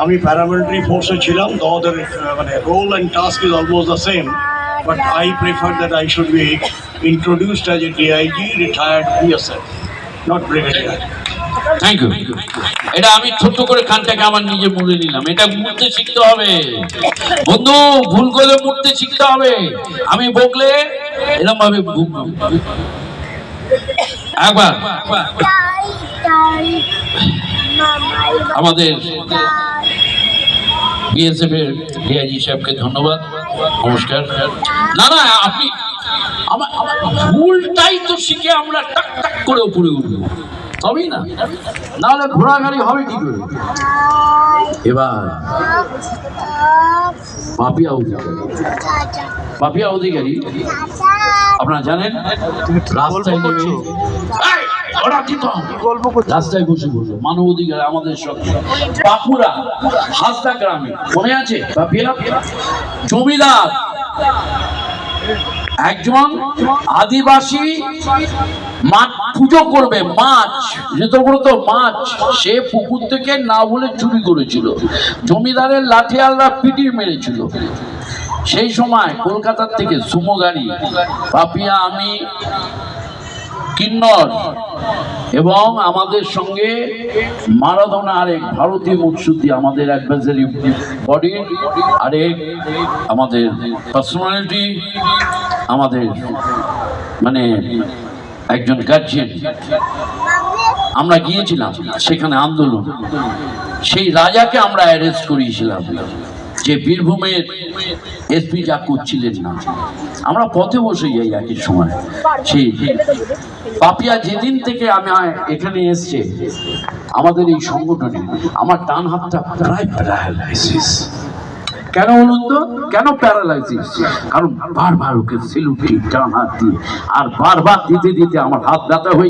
আমি প্যারামিলিটারি ফোর্সে ছিলাম, তো ওদের মানে role and task is almost the same, but I prefer that I should be introduced as a DIG, retired PSF, not brigadier. Thank you. এটা আমি ছোট্ট করে খানটাকে আমার নিজে মুড়ে নিলাম। এটা মুড়তে শিখতে হবে বন্ধু, ভুল করে মুড়তে শিখতে হবে। আমি বকলে এরকম ভাবে একবার আমাদের বিএসএফ এর ডিআইজি সাহেবকে ধন্যবাদ, নমস্কার। না না, আপনি আমার ভুলটাই তো শিখে আমরা টাক টাক করে উপরে উঠবো, তবেই না, নাহলে ঘোড়া গাড়ি হবে কি করে। এবার পাপিয়া অধিকারী আপনারা জানেন, রাস্তায় নেমে রাস্তায় বসে বসে মানব অধিকার আমাদের সঙ্গে বাঁকুড়া হাসদা গ্রামে মনে আছে পাপিয়া জমিদার একজন আদিবাসী মাছ পুজো করবে, মাছ ঋতব্রত মাছ সে পুকুর থেকে না বলে চুরি করেছিল, জমিদারের লাঠিয়ালরা পিটিয়ে মেরেছিল। সেই সময় কলকাতার থেকে সুমো গাড়ি পাপিয়া, আমি, কিন্নর এবং আমাদের সঙ্গে মারাদোনা আরেক ভারতীয় মুৎসুদ্দি, আমাদের অ্যাডভাইজারি বডির আরেক আমাদের পার্সোনালিটি, আমাদের মানে একজন গার্জিয়ান, আমরা গিয়েছিলাম সেখানে আন্দোলন। সেই রাজাকে আমরা অ্যারেস্ট করিয়েছিলাম, যে বীরভূমের এসপি যা করছিলেন না। আমরা পথে বসে যাই একই সময়। সেই পাপিয়া যেদিন থেকে আমি এখানে এসছে আমাদের এই সংগঠনে, আমার ডান হাতটা প্রায় প্যারালাইসিস। কেন বলুন তো, কেন প্যারালাইসিস? কারণ বারবার ওকে সেলুটি ডান হাত দিয়ে, আর বারবার দিতে দিতে আমার হাত ব্যথা হয়ে